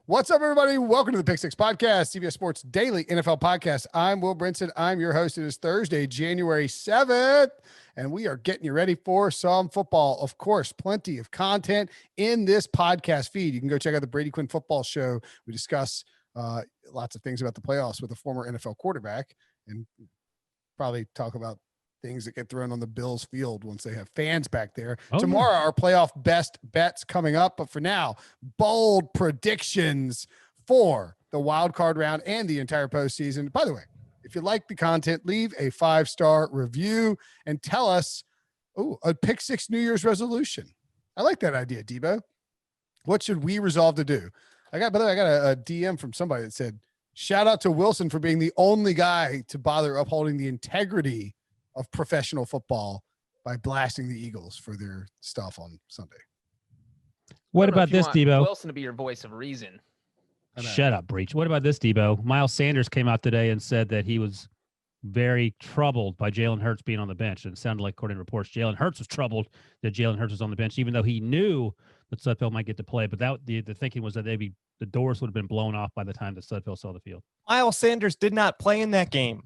What's up, everybody? Welcome to the Pick Six Podcast, CBS Sports Daily NFL Podcast. I'm Will Brinson. I'm your host. It is Thursday, January 7th, and we are getting you ready for some football. Of course, plenty of content in this podcast feed. You can go check out the Brady Quinn Football Show. We discuss lots of things about the playoffs with a former NFL quarterback and probably talk about things that get thrown on the Bills field once they have fans back there. Tomorrow, our playoff best bets coming up. But for now, bold predictions for the wild card round and the entire postseason. By the way, if you like the content, leave a 5-star review and tell us, a Pick Six New Year's resolution. I like that idea, Debo. What should we resolve to do? By the way, I got a DM from somebody that said, shout out to Wilson for being the only guy to bother upholding the integrity of professional football by blasting the Eagles for their stuff on Sunday. What about this, Debo? Wilson to be your voice of reason. Shut up, Breech. What about this, Debo? Miles Sanders came out today and said that he was very troubled by Jalen Hurts being on the bench. And it sounded like, according to reports, Jalen Hurts was troubled that Jalen Hurts was on the bench, even though he knew that Sudfeld might get to play. But the thinking was that the doors would have been blown off by the time that Sudfeld saw the field. Miles Sanders did not play in that game.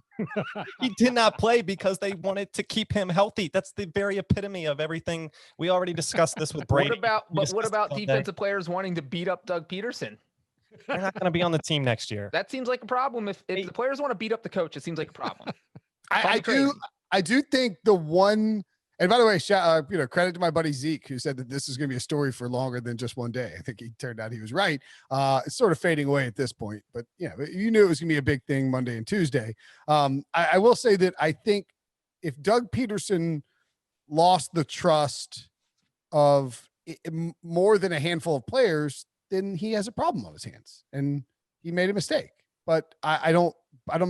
He did not play because they wanted to keep him healthy. That's the very epitome of everything. We already discussed this with Brady. What about defensive players wanting to beat up Doug Peterson? They're not going to be on the team next year. That seems like a problem. If the players want to beat up the coach, it seems like a problem. I do think the one. And by the way, credit to my buddy Zeke, who said that this is going to be a story for longer than just one day. I think he turned out he was right. It's sort of fading away at this point, but you knew it was going to be a big thing Monday and Tuesday. I will say that I think if Doug Peterson lost the trust of more than a handful of players, then he has a problem on his hands, and he made a mistake. But I'm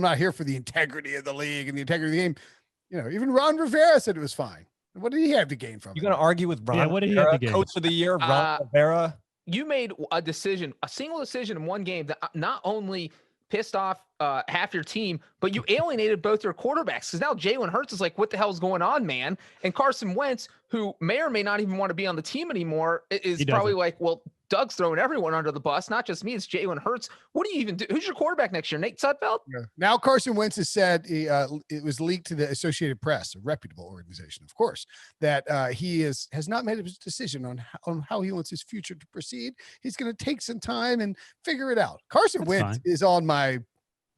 not here for the integrity of the league and the integrity of the game. Even Ron Rivera said it was fine. What did he have to gain from it? You're going to argue with Ron? Yeah, what did he have to gain? Coach of the year, Ron Rivera. You made a single decision in one game that not only pissed off half your team, but you alienated both your quarterbacks. Because now Jalen Hurts is like, what the hell is going on, man? And Carson Wentz, who may or may not even want to be on the team anymore, is probably like, well, Doug's throwing everyone under the bus, not just me. It's Jalen Hurts. What do you even do? Who's your quarterback next year? Nate Sudfeld? Yeah. Now Carson Wentz has said it was leaked to the Associated Press, a reputable organization, of course, that he has not made a decision on how he wants his future to proceed. He's going to take some time and figure it out. Carson Wentz is on my.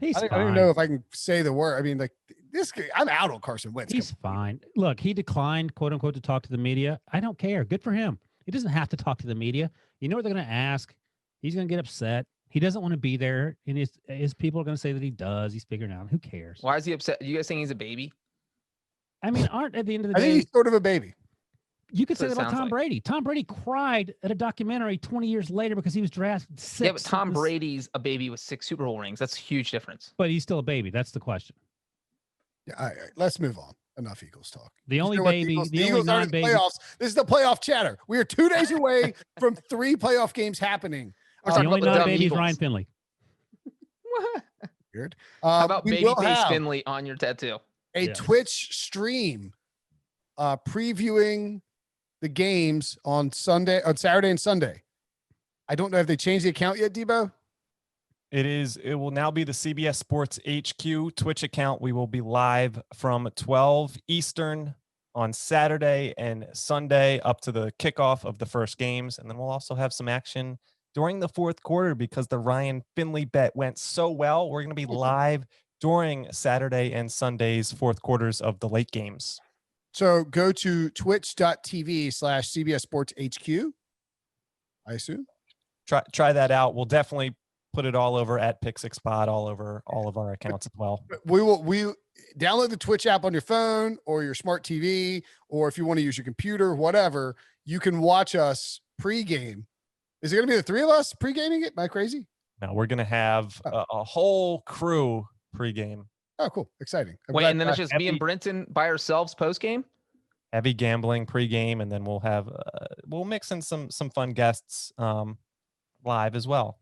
I don't even know if I can say the word. I mean, like this guy, I'm out on Carson Wentz. He's fine. Look, he declined, quote unquote, to talk to the media. I don't care. Good for him. He doesn't have to talk to the media. You know what they're going to ask? He's going to get upset. He doesn't want to be there. And his people are going to say that he does. He's figuring out. Who cares? Why is he upset? You guys saying he's a baby? I mean, at the end of the day, I think he's sort of a baby. You could say that about Tom Brady. Tom Brady cried at a documentary 20 years later because he was drafted 6th. Yeah, but Tom Brady's a baby with 6 Super Bowl rings. That's a huge difference. But he's still a baby. That's the question. Yeah, all right, let's move on. Enough Eagles talk. The only baby, the Eagles are in the playoffs. This is the playoff chatter. We are 2 days away from 3 playoff games happening. The only non-baby is Ryan Finley. Weird. How about Babyface Finley on your tattoo? Twitch stream previewing the games on Saturday and Sunday. I don't know if they changed the account yet, Debo. It will now be the CBS Sports HQ Twitch account. We will be live from 12 Eastern on Saturday and Sunday up to the kickoff of the first games. And then we'll also have some action during the fourth quarter because the Ryan Finley bet went so well. We're going to be live during Saturday and Sunday's fourth quarters of the late games. So go to twitch.tv/CBS Sports HQ, I assume. Try that out. We'll definitely put it all over at Pick Six Pod, all over all of our accounts as well. We download the Twitch app on your phone or your smart TV, or if you want to use your computer, whatever, you can watch us pregame. Is it going to be the 3 of us pregaming it? Am I crazy? No, we're going to have a whole crew pregame. Oh, cool. Exciting. And then it's just me and Brinson by ourselves postgame? Heavy gambling pregame, and then we'll have we'll mix in some fun guests live as well.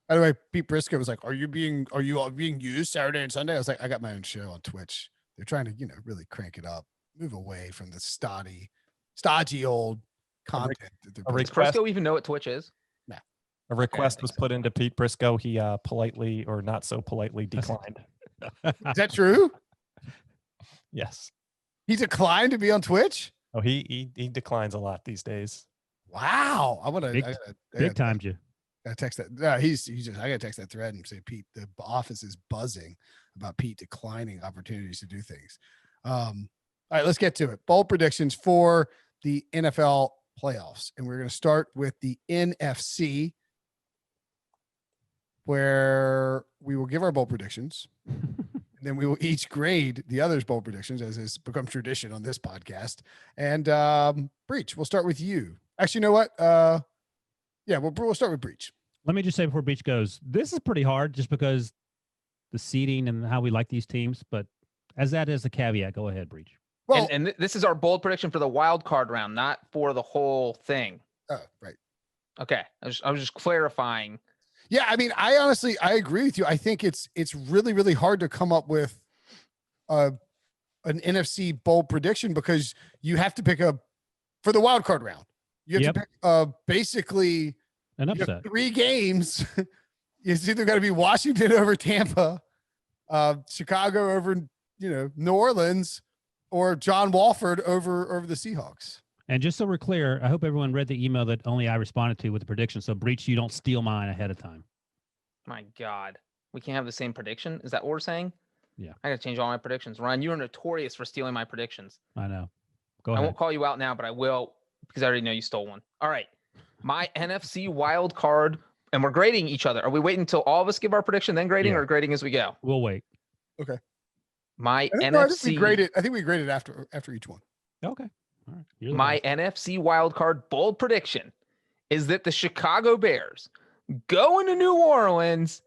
By the way, Pete Briscoe was like, are you all being used Saturday and Sunday? I was like, I got my own show on Twitch. They're trying to, really crank it up, move away from the stodgy old content. Does Briscoe even know what Twitch is? No. A request was put into Pete Briscoe. He politely or not so politely declined. Is that true? Yes. He declined to be on Twitch? Oh, he declines a lot these days. Wow. I Big timed you. I text that. No, he's just. I gotta text that thread and say, Pete, the office is buzzing about Pete declining opportunities to do things. All right, let's get to it. Bold predictions for the NFL playoffs, and we're going to start with the NFC, where we will give our bold predictions, and then we will each grade the others' bold predictions, as has become tradition on this podcast. And Breech, we'll start with you. Actually, you know what? Yeah, we'll start with Breech. Let me just say before Breech goes, this is pretty hard just because the seeding and how we like these teams. But as that is a caveat, go ahead, Breech. Well, and this is our bold prediction for the wild card round, not for the whole thing. Oh, right. Okay, I was just clarifying. Yeah, I mean, I agree with you. I think it's really, really hard to come up with an NFC bold prediction because you have to pick for the wild card round. You have to pick basically an upset. 3 games. It's either got to be Washington over Tampa, Chicago over New Orleans, or John Walford over the Seahawks. And just so we're clear, I hope everyone read the email that only I responded to with the prediction. So Breech, you don't steal mine ahead of time. My God, we can't have the same prediction. Is that what we're saying? Yeah. I got to change all my predictions. Ryan, you are notorious for stealing my predictions. I know. Go I ahead. won't call you out now, but I will because I already know you stole one. All right. My NFC wild card, and we're grading each other. Are we waiting until all of us give our prediction, then grading, or grading as we go? We'll wait. Okay. My NFC. I think we graded after each one. Okay. All right. My NFC wild card bold prediction is that the Chicago Bears go into New Orleans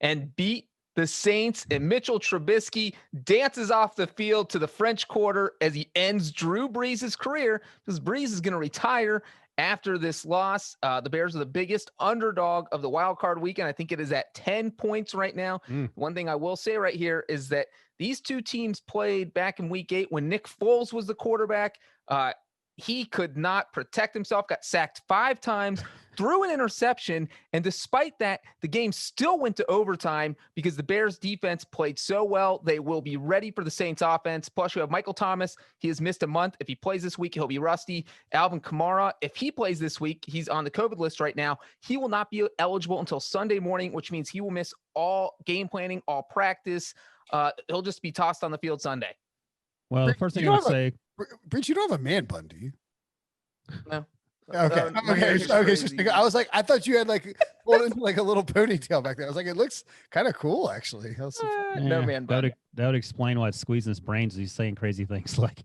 and beat the Saints, and Mitchell Trubisky dances off the field to the French Quarter as he ends Drew Brees' career, because Brees is going to retire after this loss. The Bears are the biggest underdog of the wild card weekend. I think it is at 10 points right now. One thing I will say right here is that these two teams played back in week 8 when Nick Foles was the quarterback. He could not protect himself, got sacked 5 times, threw an interception, and despite that, the game still went to overtime because the Bears defense played so well. They will be ready for the Saints offense. Plus, you have Michael Thomas. He has missed a month. If he plays this week, he'll be rusty. Alvin Kamara, if he plays this week, he's on the COVID list right now. He will not be eligible until Sunday morning, which means he will miss all game planning, all practice. He'll just be tossed on the field Sunday. Well, the first thing I'm going to say, Breech, you don't have a man bun, do you? No. Okay. I was like, I thought you had pulled into a little ponytail back there. I was like, it looks kind of cool, actually. No man bun. That would explain why it's squeezing his brains. He's saying crazy things like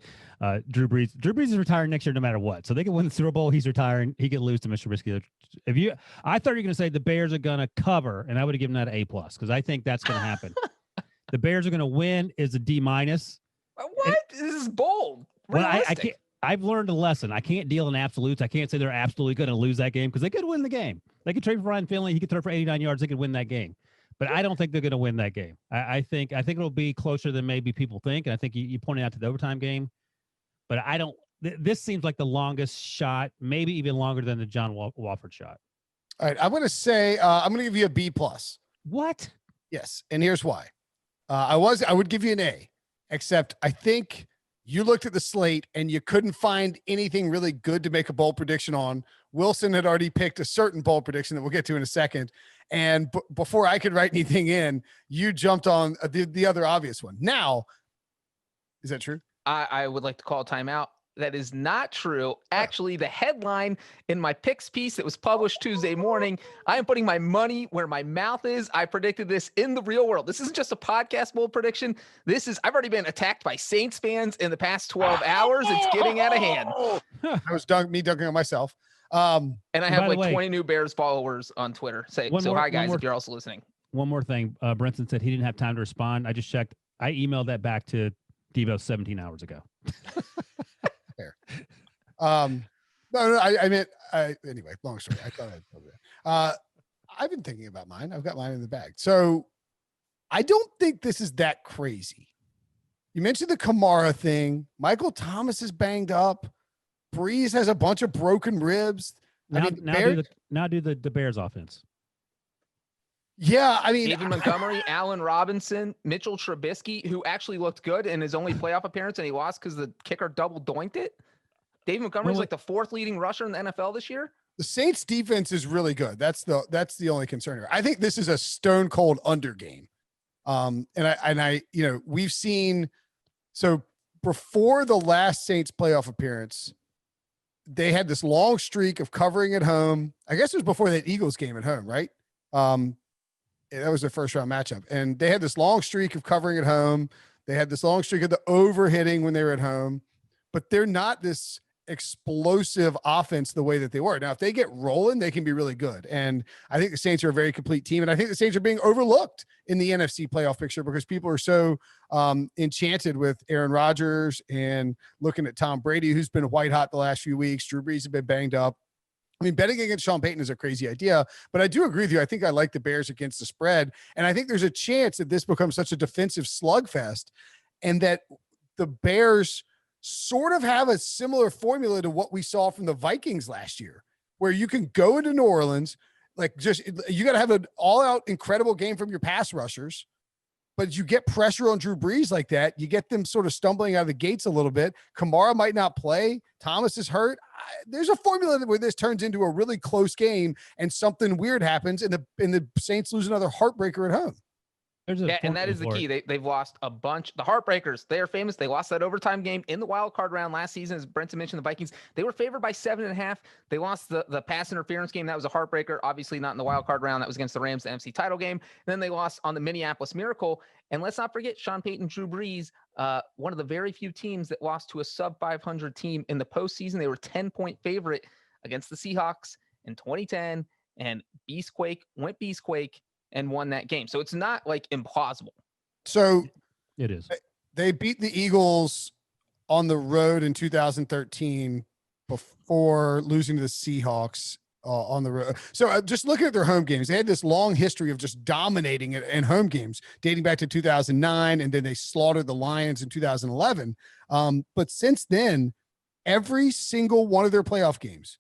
Drew Brees. Drew Brees is retiring next year no matter what. So they can win the Super Bowl. He's retiring. He could lose to Mr. Trubisky. I thought you were going to say the Bears are going to cover, and I would have given that an A+, because I think that's going to happen. The Bears are going to win is a D-. What? This is bold. Well, I can't. I've learned a lesson. I can't deal in absolutes. I can't say they're absolutely going to lose that game because they could win the game. They could trade for Ryan Finley. He could throw for 89 yards. They could win that game. But I don't think they're going to win that game. I think it'll be closer than maybe people think. And I think you pointed out to the overtime game. But I don't. This seems like the longest shot, maybe even longer than the John Walford shot. All right. I'm going to say I'm going to give you a B+. What? Yes. And here's why. I would give you an A, except I think you looked at the slate and you couldn't find anything really good to make a bold prediction on. Wilson had already picked a certain bold prediction that we'll get to in a second. And before I could write anything in, you jumped on the other obvious one. Now, is that true? I would like to call a timeout. That is not true. Actually, the headline in my picks piece that was published Tuesday morning, I am putting my money where my mouth is. I predicted this in the real world. This isn't just a podcast bold prediction. I've already been attacked by Saints fans in the past 12 hours. It's getting out of hand. That was me dunking on myself. And I have 20 new Bears followers on Twitter. Hi guys, if you're also listening. One more thing. Brinson said he didn't have time to respond. I just checked. I emailed that back to Devo 17 hours ago. Fair. No, I meant, anyway, long story. I thought I'd tell you that. I've been thinking about mine. I've got mine in the bag. So I don't think this is that crazy. You mentioned the Kamara thing. Michael Thomas is banged up. Breeze has a bunch of broken ribs. Now, Bears, do the Bears offense. yeah, I mean, David Montgomery, Allen Robinson, Mitchell Trubisky, who actually looked good in his only playoff appearance, and he lost because the kicker double doinked it. David Montgomery's like the 4th leading rusher in the NFL this year. the Saints defense is really good. That's the only concern here. I think this is a stone cold under game. And I, we've seen, so before the last Saints playoff appearance, they had this long streak of covering at home. I guess it was before that Eagles game at home, right? That was their first round matchup. And they had this long streak of covering at home. They had this long streak of the overhitting when they were at home, but they're not this explosive offense the way that they were. Now, if they get rolling, they can be really good. And I think the Saints are a very complete team. And I think the Saints are being overlooked in the NFC playoff picture because people are so enchanted with Aaron Rodgers and looking at Tom Brady, who's been white hot the last few weeks. Drew Brees has been banged up. I mean, betting against Sean Payton is a crazy idea, but I do agree with you. I think I like the Bears against the spread. And I think there's a chance that this becomes such a defensive slugfest and that the Bears sort of have a similar formula to what we saw from the Vikings last year, where you can go into New Orleans, you got to have an all out incredible game from your pass rushers, but you get pressure on Drew Brees like that. You get them sort of stumbling out of the gates a little bit. Kamara might not play. Thomas is hurt. There's a formula where this turns into a really close game and something weird happens and the Saints lose another heartbreaker at home. And that is the key. They've lost a bunch. The Heartbreakers, they are famous. They lost that overtime game in the wild card round last season. As Brinson mentioned, the Vikings, they were favored by 7.5. They lost the pass interference game. That was a heartbreaker. Obviously not in the wild card round. That was against the Rams, the NFC title game. And then they lost on the Minneapolis Miracle. And let's not forget Sean Payton, Drew Brees, one of the very few teams that lost to a sub 500 team in the postseason. They were 10-point favorite against the Seahawks in 2010, and Beastquake and won that game. So it's not like implausible. So it is. They beat the Eagles on the road in 2013 before losing to the Seahawks on the road. So just looking at their home games, they had this long history of just dominating it in home games dating back to 2009. And then they slaughtered the Lions in 2011. But since then, every single one of their playoff games,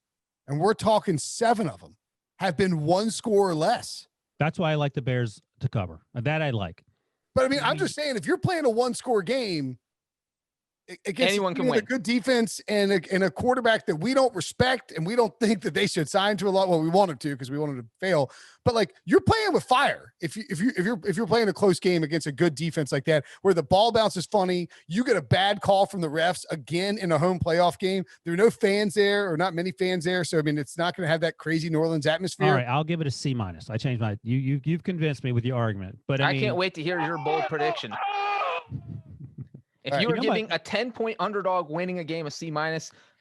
and we're talking 7 of them, have been 1 score or less. That's why I like the Bears to cover. That I like. But I mean, I'm just saying, if you're playing a 1-score game against anyone can win. A good defense and a quarterback that we don't respect and we don't think that they should sign to a lot. Well, we wanted to because we wanted to fail. But like, you're playing with fire. If you're playing a close game against a good defense like that, where the ball bounces funny, you get a bad call from the refs again in a home playoff game. There are no fans there, or not many fans there. So I mean, it's not going to have that crazy New Orleans atmosphere. All right, I'll give it a C-. I changed my. You've convinced me with your argument, but I mean, can't wait to hear your bold prediction. If you were giving a 10-point underdog winning a game a C-,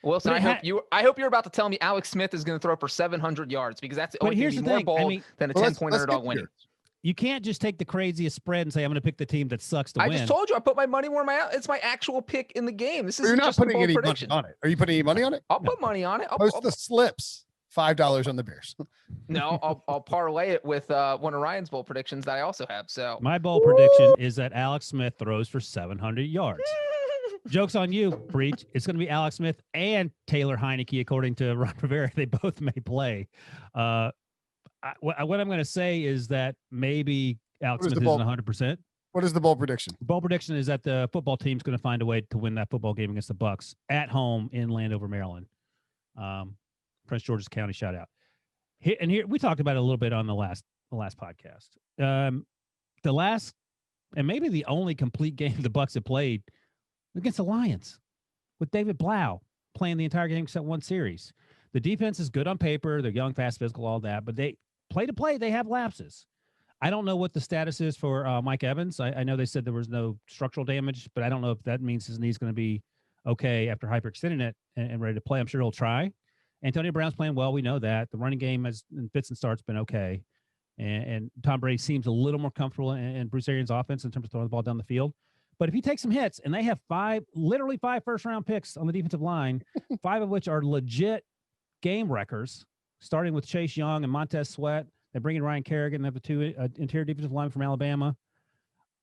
Wilson, I hope you're about to tell me Alex Smith is going to throw for 700 yards, because that's only going to be more bold than a 10-point underdog winning. You can't just take the craziest spread and say I'm going to pick the team that sucks to win. I just told you I put my money where it's my actual pick in the game. This is You're not just putting any prediction. money on it. Are you putting any money on it? I'll put money on it. Post the slips. $5 on the Bears. No, I'll parlay it with one of Ryan's bold predictions that I also have. So my bold prediction is that Alex Smith throws for 700 yards. Joke's on you, Breech. It's going to be Alex Smith and Taylor Heineke, according to Ron Rivera. They both may play. What I'm going to say is that maybe Alex Smith isn't 100%. What is the bold prediction? Bold prediction is that the football team's going to find a way to win that football game against the Bucs at home in Landover, Maryland. Prince George's County, shout out. Here we talked about it a little bit on the last podcast. The last and maybe the only complete game the Bucs have played against the Lions, with David Blau playing the entire game except one series. The defense is good on paper. They're young, fast, physical, all that. But they play to play, they have lapses. I don't know what the status is for Mike Evans. I know they said there was no structural damage, but I don't know if that means his knee's going to be okay after hyperextending it and ready to play. I'm sure he'll try. Antonio Brown's playing well. We know that. The running game has, in fits and starts, been okay. And Tom Brady seems a little more comfortable in Bruce Arians' offense in terms of throwing the ball down the field. But if he takes some hits, and they have literally five first-round picks on the defensive line, 5 of which are legit game wreckers, starting with Chase Young and Montez Sweat. They bring in Ryan Kerrigan. They have the 2 interior defensive linemen from Alabama.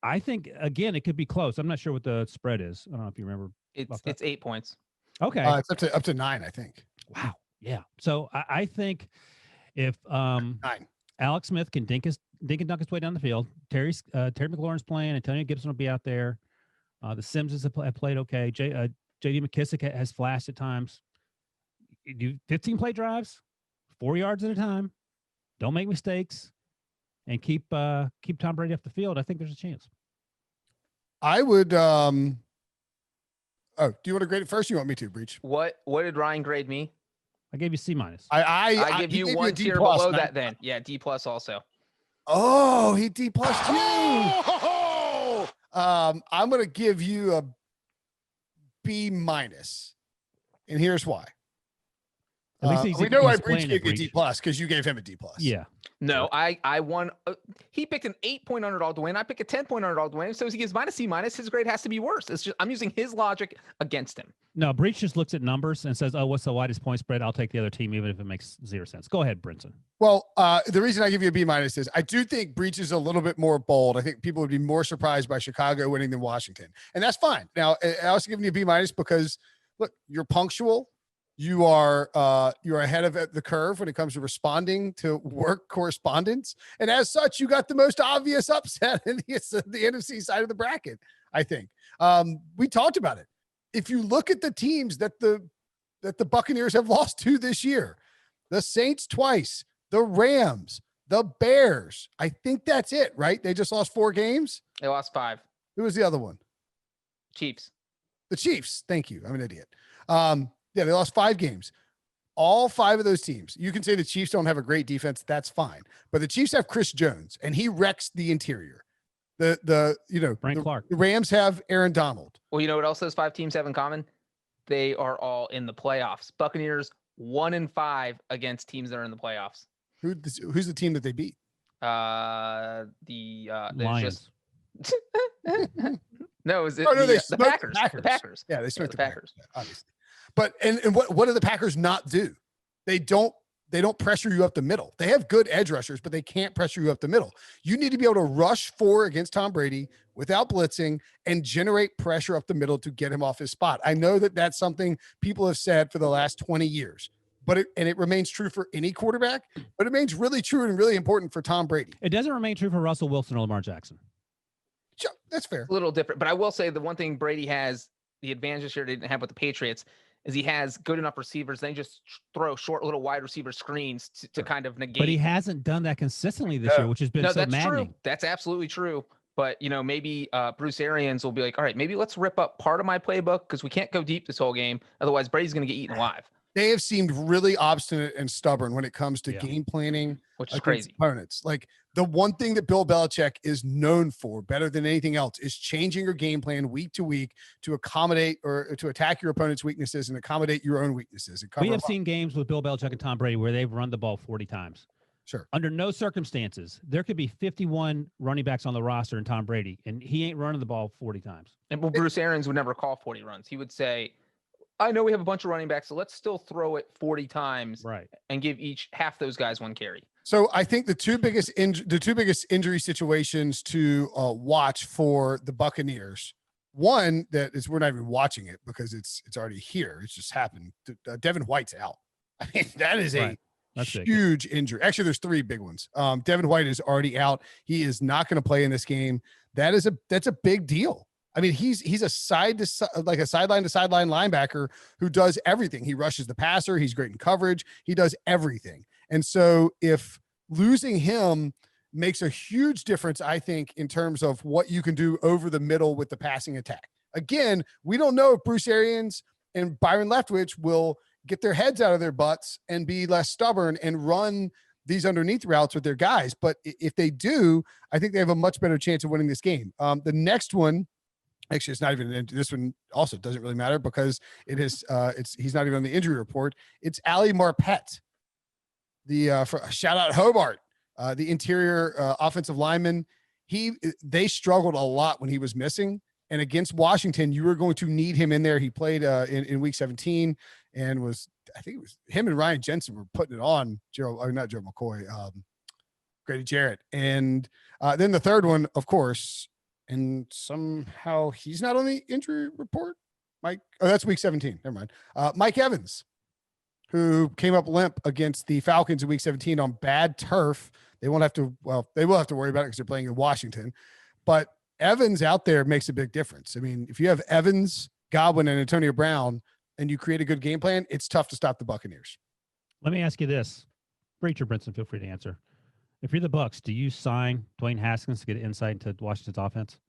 I think, again, it could be close. I'm not sure what the spread is. I don't know if you remember. It's 8 points. Okay. It's up to 9, I think. Wow. Yeah. So I think if 9. Alex Smith can dink and dunk his way down the field, Terry McLaurin's playing, Antonio Gibson will be out there. The Simses have played okay. J.D. McKissick has flashed at times. You do 15 play drives, 4 yards at a time. Don't make mistakes, and keep Tom Brady off the field. I think there's a chance. I would. Do you want to grade it first? Or you want me to, Breech? What did Ryan grade me? I gave you C-. I give you one tier below that then. Yeah, D+ also. Oh, he D+ too. I'm going to give you a B-, and here's why. At least we know why Breech gave you a D+ because you gave him a D+. Yeah. No, I won. He picked an 8-point underdog to win. I picked a 10-point underdog to win. So if he gives -C-, his grade has to be worse. It's just I'm using his logic against him. No, Breech just looks at numbers and says, "Oh, what's the widest point spread? I'll take the other team, even if it makes 0 sense." Go ahead, Brinson. Well, the reason I give you a B- is I do think Breech is a little bit more bold. I think people would be more surprised by Chicago winning than Washington, and that's fine. Now, I also giving you a B- because look, you're punctual. You are ahead of the curve when it comes to responding to work correspondence, and as such, you got the most obvious upset in the NFC side of the bracket. I think we talked about it. If you look at the teams that the Buccaneers have lost to this year, the Saints twice, the Rams, the Bears, I think that's it, right? They just lost 4 games. They lost 5. Who was the other one? Chiefs. The Chiefs. Thank you. I'm an idiot. Yeah, they lost 5 games. All 5 of those teams. You can say the Chiefs don't have a great defense. That's fine. But the Chiefs have Chris Jones, and he wrecks the interior. Frank Clark. The Rams have Aaron Donald. Well, you know what else those 5 teams have in common? They are all in the playoffs. Buccaneers 1-5 against teams that are in the playoffs. Who's the team that they beat? The Lions. No, is it the Packers? The Packers. Yeah, they smoked the Packers. Packers, obviously. But and what do the Packers not do? They don't pressure you up the middle. They have good edge rushers, but they can't pressure you up the middle. You need to be able to rush 4 against Tom Brady without blitzing and generate pressure up the middle to get him off his spot. I know that that's something people have said for the last 20 years, but it remains true for any quarterback, but it remains really true and really important for Tom Brady. It doesn't remain true for Russell Wilson or Lamar Jackson. Sure, that's fair. A little different, but I will say the one thing Brady has, the advantage this year they didn't have with the Patriots, is he has good enough receivers. They just throw short little wide receiver screens to kind of negate. But he hasn't done that consistently this year, which has been so that's maddening. True. That's absolutely true. But, maybe Bruce Arians will be like, all right, maybe let's rip up part of my playbook because we can't go deep this whole game. Otherwise, Brady's going to get eaten alive. They have seemed really obstinate and stubborn when it comes to game planning, which is crazy. Opponents. Like the one thing that Bill Belichick is known for better than anything else is changing your game plan week to week to accommodate or to attack your opponent's weaknesses and accommodate your own weaknesses. We have seen games with Bill Belichick and Tom Brady where they've run the ball 40 times. Sure. Under no circumstances, there could be 51 running backs on the roster in Tom Brady, and he ain't running the ball 40 times. And Bruce Arians would never call 40 runs. He would say, I know we have a bunch of running backs, so let's still throw it 40 times and give half those guys 1 carry. So I think the two biggest injury situations to watch for the Buccaneers, one that is we're not even watching it because it's already here. It's just happened. Devin White's out. I mean, that is a huge injury. Actually, there's 3 big ones. Devin White is already out. He is not going to play in this game. That's a big deal. I mean, he's a sideline to sideline linebacker who does everything. He rushes the passer. He's great in coverage. He does everything. And so if losing him makes a huge difference, I think, in terms of what you can do over the middle with the passing attack. Again, we don't know if Bruce Arians and Byron Leftwich will get their heads out of their butts and be less stubborn and run these underneath routes with their guys. But if they do, I think they have a much better chance of winning this game. The next one, actually, it's not even this one. Also, doesn't really matter because it is. He's not even on the injury report. It's Ali Marpet, shout out Hobart, the interior offensive lineman. They struggled a lot when he was missing, and against Washington, you were going to need him in there. He played in week 17 and I think it was him and Ryan Jensen were putting it on not Joe McCoy, Grady Jarrett, and then the third one, of course. And somehow he's not on the injury report. That's week 17. Never mind. Mike Evans, who came up limp against the Falcons in week 17 on bad turf. They won't have to, well, they will have to worry about it because they're playing in Washington. But Evans out there makes a big difference. I mean, if you have Evans, Godwin, and Antonio Brown, and you create a good game plan, it's tough to stop the Buccaneers. Let me ask you this. Breech or Brinson, feel free to answer. If you're the Bucs, do you sign Dwayne Haskins to get insight into Washington's offense?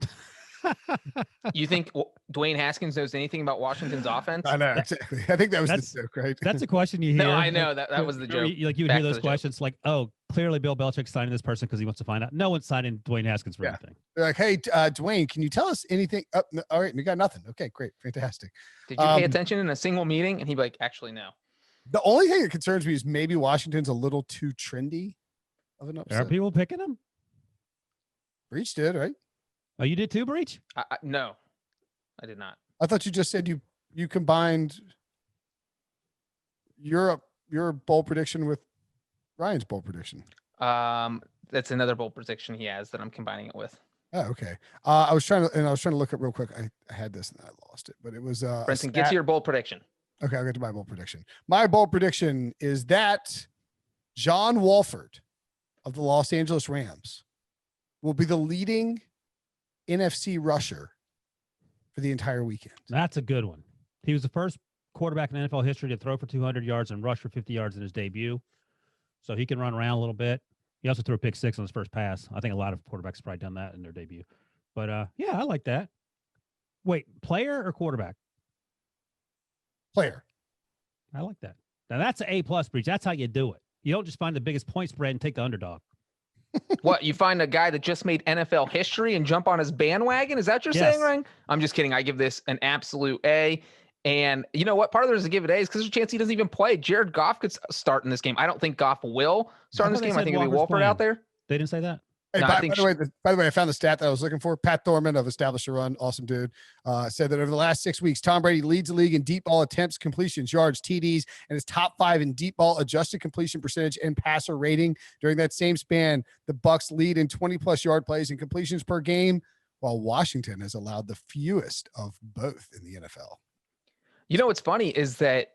You think Dwayne Haskins knows anything about Washington's offense? I know, exactly. I think that was the joke, right? That's a question you hear. No, I know. That was the joke. You would hear those questions like, oh, clearly Bill Belichick's signing this person because he wants to find out. No one's signing Dwayne Haskins for anything. They're like, hey, Dwayne, can you tell us anything? Oh, no, all right, we got nothing. Okay, great. Fantastic. Did you pay attention in a single meeting? And he'd be like, actually, no. The only thing that concerns me is maybe Washington's a little too trendy of an upset. Are people picking him? Breech did, right? Oh, you did too, Breech? No, I did not. I thought you just said you combined your bold prediction with Ryan's bold prediction. That's another bold prediction he has that I'm combining it with. Oh, okay. I was trying to look up real quick. I had this and I lost it, but it was Brinson, get to your bold prediction. Okay, I'll get to my bold prediction. My bold prediction is that John Wolford of the Los Angeles Rams will be the leading NFC rusher for the entire weekend. That's a good one. He was the first quarterback in NFL history to throw for 200 yards and rush for 50 yards in his debut. So he can run around a little bit. He also threw a pick six on his first pass. I think a lot of quarterbacks probably done that in their debut. But yeah, I like that. Wait, player or quarterback? Player. I like that. Now that's an A+ Breech. That's how you do it. You don't just find the biggest point spread and take the underdog. What, you find a guy that just made NFL history and jump on his bandwagon? Is that what you're saying, Ryan? I'm just kidding. I give this an absolute A. And you know what? Part of the reason to give it A is because there's a chance he doesn't even play. Jared Goff could start in this game. I don't think Goff will start in this game. I think it'll be Wolford out there. They didn't say that? Hey, No, by the way, I found the stat that I was looking for. Pat Thorman of Establish a Run, awesome dude, said that over the last 6 weeks, Tom Brady leads the league in deep ball attempts, completions, yards, TDs, and is top 5 in deep ball adjusted completion percentage and passer rating. During that same span, the Bucs lead in 20+ yard plays and completions per game, while Washington has allowed the fewest of both in the NFL. You know what's funny is that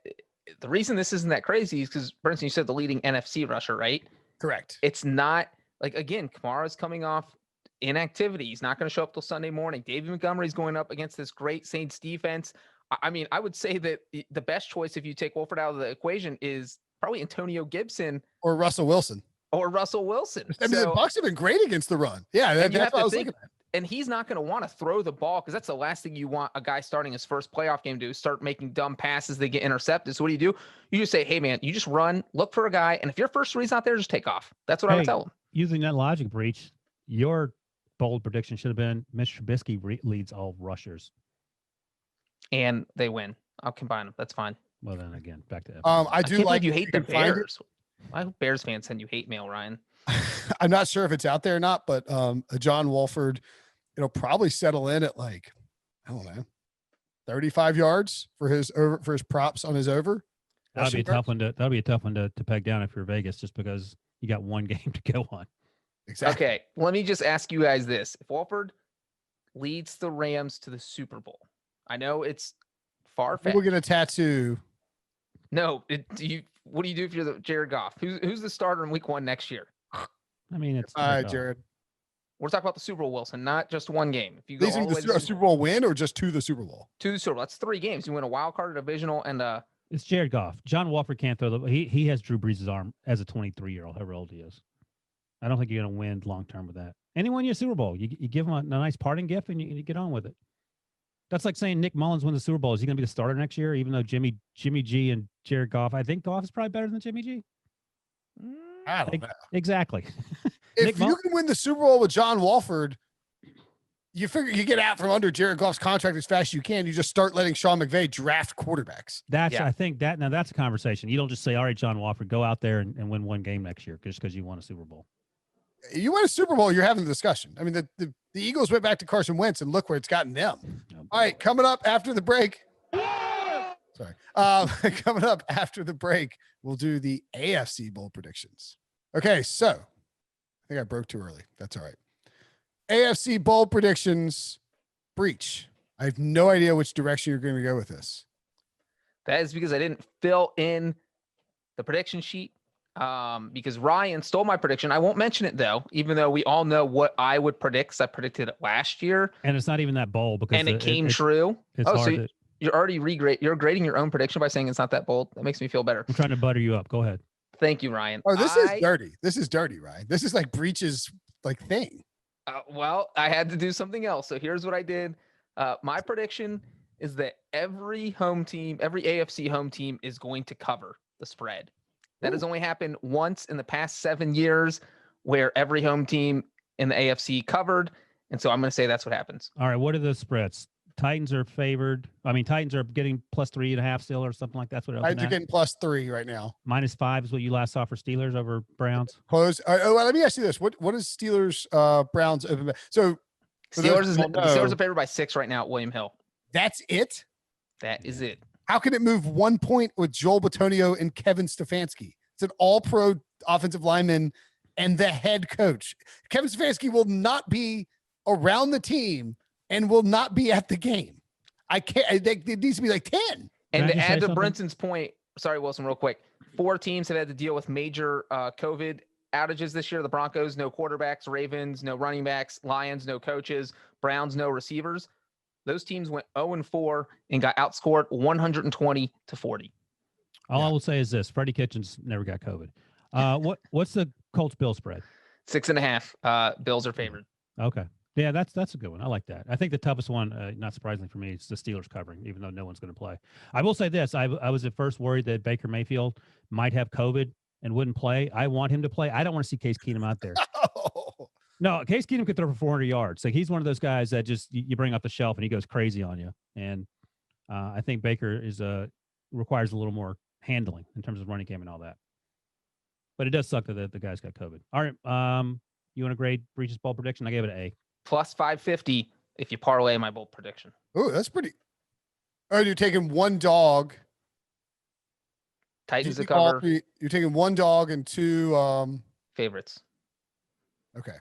the reason this isn't that crazy is because, Brinson, you said the leading NFC rusher, right? Correct. It's not. Like, again, Kamara's coming off inactivity. He's not going to show up till Sunday morning. David Montgomery's going up against this great Saints defense. I mean, I would say that the best choice if you take Wolford out of the equation is probably Antonio Gibson or Russell Wilson. I mean, the Bucs have been great against the run. Yeah, that's what I was looking at. And he's not going to want to throw the ball because that's the last thing you want a guy starting his first playoff game to do, start making dumb passes. They get intercepted. So what do? You just say, hey, man, you just run, look for a guy. And if your first read's not there, just take off. That's what I would tell him. Using that logic, Breech, your bold prediction should have been Mr. Trubisky leads all rushers. And they win. I'll combine them. That's fine. Well, then again, back to I do like you hate the Bears. I hope Bears fans send you hate mail, Ryan. I'm not sure if it's out there or not, but John Wolford, it'll probably settle in at like, I don't know, 35 yards for his props on his over. That'll be a tough one to peg down if you're Vegas, just because you got one game to go on. Exactly. Okay, let me just ask you guys this: if Wolford leads the Rams to the Super Bowl, I know it's far-fetched. We're gonna tattoo. No, what do you do if you're the Jared Goff? Who's the starter in Week 1 next year? I mean, it's all right, Jared. We're talking about the Super Bowl, Wilson, not just one game. If you go all the way to the Super Bowl win or just to the Super Bowl? To the Super Bowl. That's 3 games. You win a wild card, a divisional, and it's Jared Goff. John Wolford can't throw the. He has Drew Brees' arm as a 23-year-old, however old he is. I don't think you're going to win long term with that. Anyone in your Super Bowl, you give him a nice parting gift and you get on with it. That's like saying Nick Mullins wins the Super Bowl. Is he going to be the starter next year? Even though Jimmy G and Jared Goff, I think Goff is probably better than Jimmy G. I don't know. Exactly. If you can win the Super Bowl with John Wolford, you figure you get out from under Jared Goff's contract as fast as you can. You just start letting Sean McVay draft quarterbacks. I think that's a conversation. You don't just say, all right, John Wolford, go out there and win one game next year just because you won a Super Bowl. You win a Super Bowl, you're having the discussion. I mean, the Eagles went back to Carson Wentz and look where it's gotten them. All right, coming up after the break. Sorry. Coming up after the break, we'll do the AFC Bowl predictions. Okay, so I think I broke too early. That's all right. AFC Bowl predictions. Breech. I have no idea which direction you're going to go with this. That is because I didn't fill in the prediction sheet because Ryan stole my prediction. I won't mention it though, even though we all know what I would predict, 'cause I predicted it last year. And it's not even that bold because it came true. It's hard so you're already you're grading your own prediction by saying it's not that bold. That makes me feel better. I'm trying to butter you up. Go ahead. Thank you, Ryan. Oh, this is dirty. This is dirty, Ryan. This is like Breech's like thing. Well, I had to do something else. So here's what I did. My prediction is that every AFC home team is going to cover the spread. That has only happened once in the past 7 years where every home team in the AFC covered. And so I'm going to say that's what happens. All right. What are the spreads? Titans are favored. I mean, Titans are getting +3.5 still or something like that. That's what Titans are getting +3 right now. -5 is what you last saw for Steelers over Browns. Close. Well, let me ask you this. What is Steelers Browns open? So Steelers are favored by 6 right now at William Hill. That's it? That is it. How can it move 1 point with Joel Bitonio and Kevin Stefanski? It's an all-pro offensive lineman and the head coach. Kevin Stefanski will not be around the team and will not be at the game. I can't. It needs to be like 10. And to add to Brinson's point, sorry, Wilson, real quick. 4 teams have had to deal with major COVID outages this year. The Broncos, no quarterbacks. Ravens, no running backs. Lions, no coaches. Browns, no receivers. Those teams went 0-4 and got outscored 120-40. All I will say is this: Freddie Kitchens never got COVID. What's the Colts Bill spread? 6.5. Bills are favored. Okay. Yeah, that's a good one. I like that. I think the toughest one, not surprisingly for me, is the Steelers covering, even though no one's going to play. I will say this. I was at first worried that Baker Mayfield might have COVID and wouldn't play. I want him to play. I don't want to see Case Keenum out there. No, Case Keenum could throw for 400 yards. Like, he's one of those guys that just you bring off the shelf and he goes crazy on you. And I think Baker requires a little more handling in terms of running game and all that. But it does suck that the guys got COVID. All right. You want to grade Breech's bold prediction? I gave it an A. Plus 550 if you parlay my bold prediction. Oh, that's pretty. Oh, you're taking one dog. Titans to cover. You're taking one dog and 2 favorites. Okay.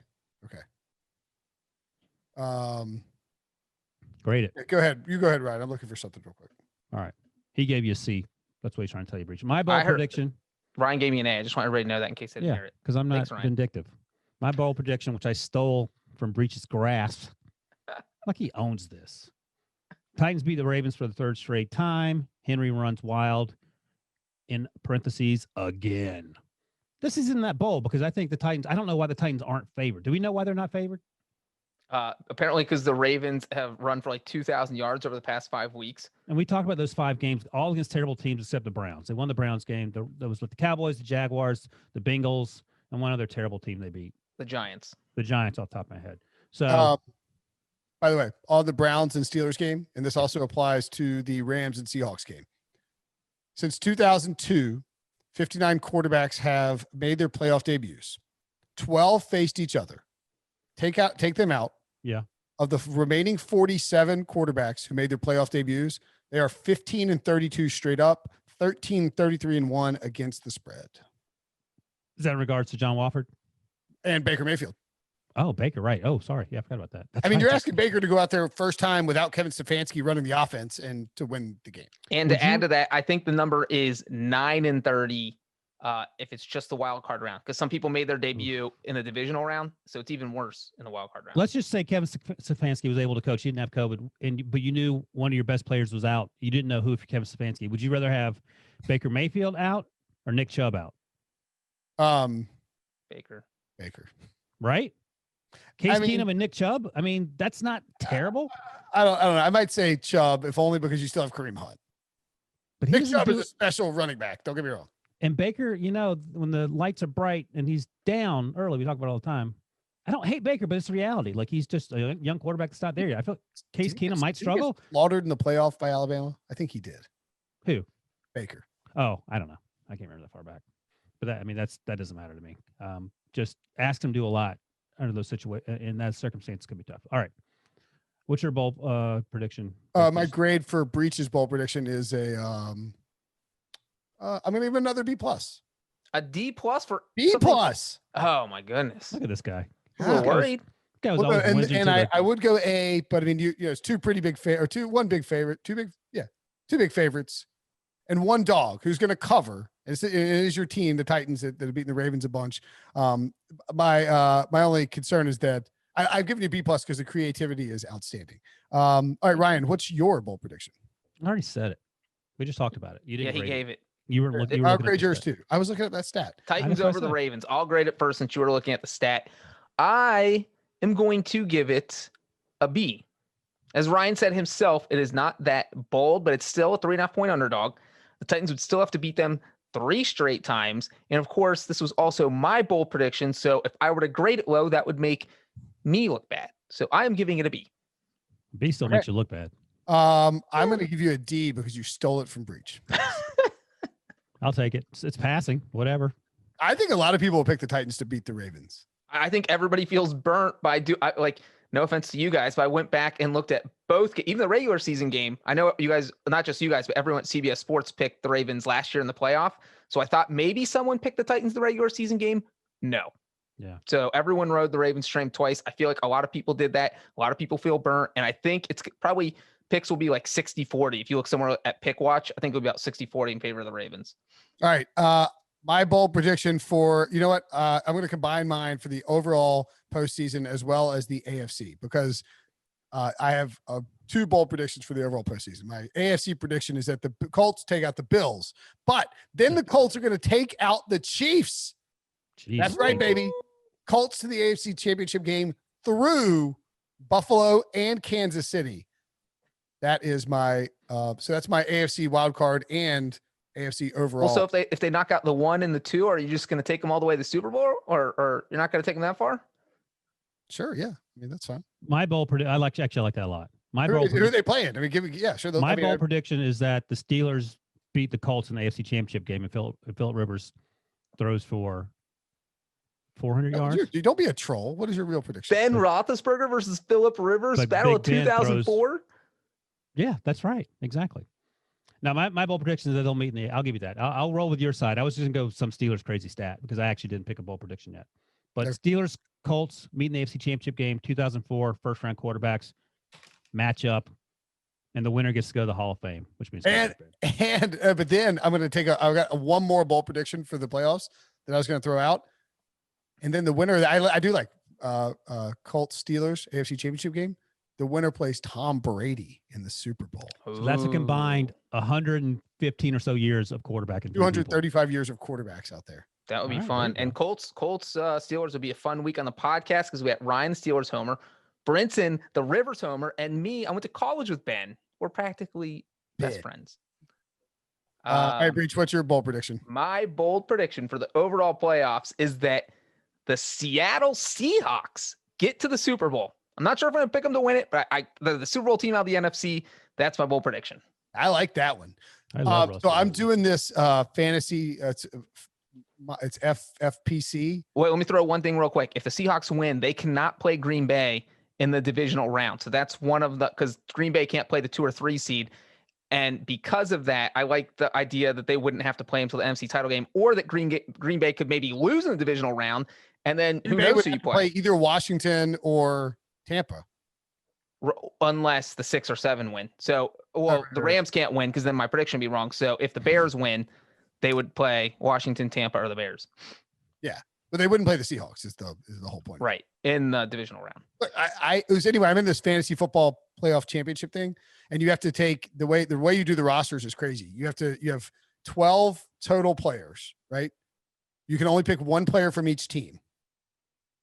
Grade it. Go ahead. You go ahead, Ryan. I'm looking for something real quick. All right. He gave you a C. That's what he's trying to tell you, Breech. My bold prediction. Ryan gave me an A. I just want everybody to know that in case they didn't hear it. Because I'm not vindictive. My bold prediction, which I stole from Breech's grasp, like he owns this. Titans beat the Ravens for the 3rd straight time. Henry runs wild, in parentheses, again. This isn't that bold because I think the Titans, I don't know why the Titans aren't favored. Do we know why they're not favored? Apparently because the Ravens have run for like 2,000 yards over the past 5 weeks. And we talked about those 5 games, all against terrible teams except the Browns. They won the Browns game. That was with the Cowboys, the Jaguars, the Bengals, and one other terrible team they beat. The Giants. The Giants off the top of my head. So, by the way, all the Browns and Steelers game, and this also applies to the Rams and Seahawks game. Since 2002, 59 quarterbacks have made their playoff debuts. 12 faced each other. Take them out. Yeah. Of the remaining 47 quarterbacks who made their playoff debuts, they are 15-32 straight up, 13-33-1 against the spread. Is that in regards to John Wofford? And Baker Mayfield. Oh, Baker, right. Oh, sorry. Yeah, I forgot about that. I mean, you're asking Baker to go out there first time without Kevin Stefanski running the offense and to win the game. And to add to that, I think the number is 9-30 if it's just the wild card round, because some people made their debut in the divisional round, so it's even worse in the wild card round. Let's just say Kevin Stefanski was able to coach. He didn't have COVID, but you knew one of your best players was out. You didn't know who for Kevin Stefanski. Would you rather have Baker Mayfield out or Nick Chubb out? Baker. Right? Case Keenum and Nick Chubb. I mean, that's not terrible. I don't know. I might say Chubb, if only because you still have Kareem Hunt. But Nick Chubb is a special running back. Don't get me wrong. And Baker, when the lights are bright and he's down early, we talk about it all the time. I don't hate Baker, but it's reality. Like, he's just a young quarterback that's not there yet. I feel like Case Keenum might struggle. Slaughtered in the playoff by Alabama. I think he did. Who? Baker. Oh, I don't know. I can't remember that far back. But that doesn't matter to me. Just ask him to do a lot under those situations. In that circumstance, could be tough. All right. What's your bold prediction? My grade for Breech's bold prediction is I'm going to give another B+. A D+ for B+. Oh my goodness! Look at this guy. I'm worried. Guy was always I would go A, but I mean, it's two pretty big two big favorites, and one dog who's going to cover It is your team, the Titans, that have beaten the Ravens a bunch. My only concern is that I've given you a B+ because the creativity is outstanding. All right, Ryan, what's your bold prediction? I already said it. We just talked about it. You didn't. Yeah, he grade gave it. You were looking. I'll grade yours too. I was looking at that stat. Titans That's what I over the said. Ravens. I'll grade it first since you were looking at the stat. I am going to give it a B. As Ryan said himself, it is not that bold, but it's still a 3.5-point underdog. The Titans would still have to beat them 3 straight times. And of course, this was also my bold prediction. So if I were to grade it low, that would make me look bad. So I am giving it a B. B still makes you look bad. I'm going to give you a D because you stole it from Breech. I'll take it. It's passing. Whatever. I think a lot of people will pick the Titans to beat the Ravens. I think everybody feels burnt by no offense to you guys, but I went back and looked at both, even the regular season game. I know you guys, not just you guys, but everyone at CBS Sports picked the Ravens last year in the playoff. So I thought maybe someone picked the Titans the regular season game. No. Yeah. So everyone rode the Ravens train twice. I feel like a lot of people did that. A lot of people feel burnt. And I think it's probably picks will be like 60-40. If you look somewhere at Pick Watch, I think it'll be about 60-40 in favor of the Ravens. All right. My bold prediction for, you know what? I'm going to combine mine for the overall postseason as well as the AFC because I have 2 bold predictions for the overall postseason. My AFC prediction is that the Colts take out the Bills, but then the Colts are going to take out the Chiefs. Jeez. That's right, baby. Colts to the AFC Championship game through Buffalo and Kansas City. That is my so that's my AFC wild card and AFC overall. Well, so if they knock out the 1 and the 2, are you just going to take them all the way to the Super Bowl, or you're not going to take them that far? Sure, yeah. I mean, that's fine. My bold prediction. I like that a lot. Who are they playing? I mean, sure. My bold prediction is that the Steelers beat the Colts in the AFC Championship game, and Philip Rivers throws for 400 yards. Dude, don't be a troll. What is your real prediction? Ben Roethlisberger versus Philip Rivers, But battle of Big Ben 2004. Yeah, that's right. Exactly. Now, my bold prediction is that they'll meet in the. I'll give you that. I'll roll with your side. I was just gonna go some Steelers crazy stat because I actually didn't pick a bold prediction yet. But Steelers Colts meet in the AFC Championship game, 2004 first round quarterbacks matchup, and the winner gets to go to the Hall of Fame, which means but then I'm gonna I've got one more bold prediction for the playoffs that I was gonna throw out, and then the winner I do like Colts Steelers AFC Championship game. The winner plays Tom Brady in the Super Bowl. So that's a combined 115 or so years of quarterbacking. 235 years of quarterbacks out there. That would be fun. And Colts Steelers would be a fun week on the podcast because we had Ryan Steelers homer, Brinson the Rivers homer, and me. I went to college with Ben. We're practically best friends. All right, Breech, what's your bold prediction? My bold prediction for the overall playoffs is that the Seattle Seahawks get to the Super Bowl. I'm not sure if I'm going to pick them to win it, but the Super Bowl team out of the NFC, that's my bold prediction. I like that one. So I'm doing this fantasy. It's FPC. Wait, let me throw one thing real quick. If the Seahawks win, they cannot play Green Bay in the divisional round. So that's one of because Green Bay can't play the 2 or 3 seed. And because of that, I like the idea that they wouldn't have to play until the NFC title game, or that Green Bay could maybe lose in the divisional round. And then who knows who you play? Either Washington or Tampa, unless the 6 or 7 win. So, the Rams can't win because then my prediction would be wrong. So if the Bears win, they would play Washington, Tampa, or the Bears. Yeah, but they wouldn't play the Seahawks. Is the whole point, right? In the divisional round. But anyway. I'm in this fantasy football playoff championship thing, and you have to take the way you do the rosters is crazy. You have 12 total players, right? You can only pick one player from each team.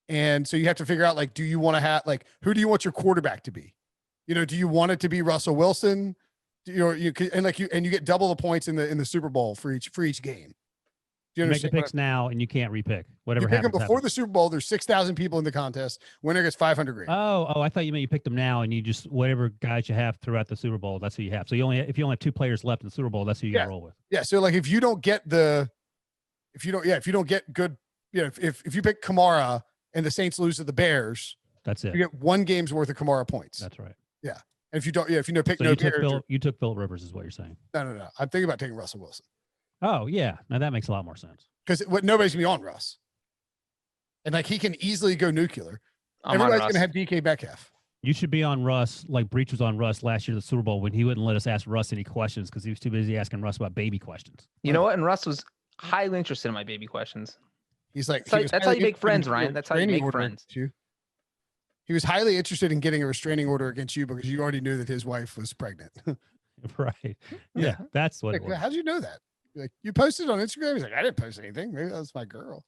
And so you have to figure out, do you want to have, who do you want your quarterback to be? Do you want it to be Russell Wilson? You get double the points in the Super Bowl for each game. Do you make the picks now and you can't repick. Whatever you pick happens them before the Super Bowl. There's 6,000 people in the contest. Winner gets $500,000. Oh, I thought you meant you picked them now and you just whatever guys you have throughout the Super Bowl, that's who you have. So if you only have 2 players left in the Super Bowl, that's who you got to roll with. Yeah. So if you don't get good, if you pick Kamara and the Saints lose to the Bears, that's it. You get 1 game's worth of Kamara points. That's right. Yeah. And if you don't, pick so no you Bears. You took Philip Rivers is what you're saying. No. I'm thinking about taking Russell Wilson. Oh, yeah. Now that makes a lot more sense. Because nobody's going to be on Russ. And he can easily go nuclear. Everybody's going to have DK Metcalf. You should be on Russ like Breech was on Russ last year at the Super Bowl when he wouldn't let us ask Russ any questions because he was too busy asking Russ about baby questions. You know what? And Russ was Highly interested in my baby questions. He's like, That's how you make friends, Ryan. That's how you make friends. He was highly interested in getting a restraining order against you because you already knew that his wife was pregnant. Right. Yeah, that's what. Like, how'd you know that? Like, you posted on Instagram. He's like, I didn't post anything. Maybe that was my girl.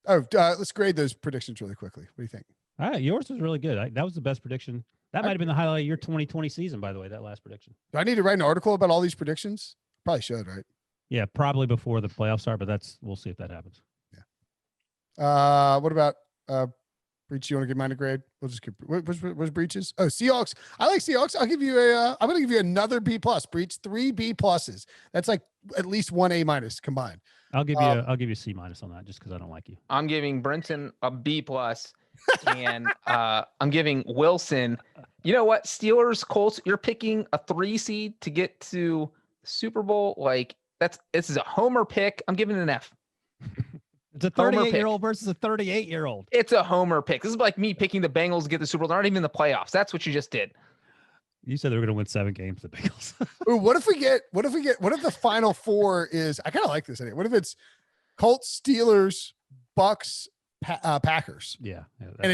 Let's grade those predictions really quickly. What do you think? All right, yours was really good. That was the best prediction. That might have been the highlight of your 2020 season, by the way. That last prediction. Do I need to write an article about all these predictions? Probably should, right? Yeah, probably before the playoffs start, but we'll see if that happens. Yeah. What about Breech? You want to give mine a grade? We'll just give. What's Breech's? Oh, Seahawks. I like Seahawks. I'll give you I'm going to give you another B plus. Breech, 3 B pluses. That's like at least 1 A minus combined. I'll give you a C minus on that just because I don't like you. I'm giving Brinson a B plus, and I'm giving Wilson. You know what? Steelers, Colts. You're picking a 3 seed to get to the Super Bowl. Like this is a homer pick. I'm giving it an F. It's a 38-year-old versus a 38-year-old. It's a homer pick. This is like me picking the Bengals to get the Super Bowl. They're not even in the playoffs. That's what you just did. You said they were going to win 7 games, the Bengals. Ooh, what if the final 4 is, I kind of like this idea. What if it's Colts, Steelers, Bucks, Packers? Yeah. And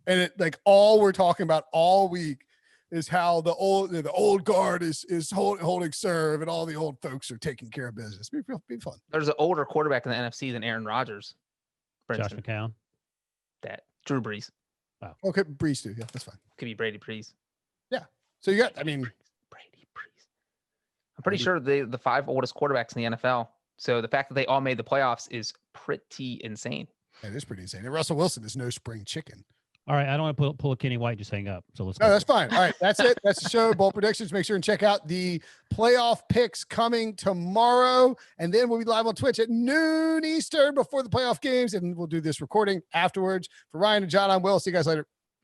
it like all we're talking about all week is how the old guard is holding serve and all the old folks are taking care of business. Be fun. There's an older quarterback in the NFC than Aaron Rodgers. Josh McCown. Drew Brees. Wow. Okay, Brees too. Yeah, that's fine. Could be Brady Brees. Yeah. So you got, Brady Brees. I'm pretty sure the 5 oldest quarterbacks in the NFL. So the fact that they all made the playoffs is pretty insane. That is pretty insane. And Russell Wilson is no spring chicken. All right, I don't want to pull a Kenny White, just hang up. So let's go. No, that's fine. All right, that's it. That's the show. Bowl predictions. Make sure and check out the playoff picks coming tomorrow. And then we'll be live on Twitch at noon Eastern before the playoff games. And we'll do this recording afterwards. For Ryan and John, I'm Will. See you guys later.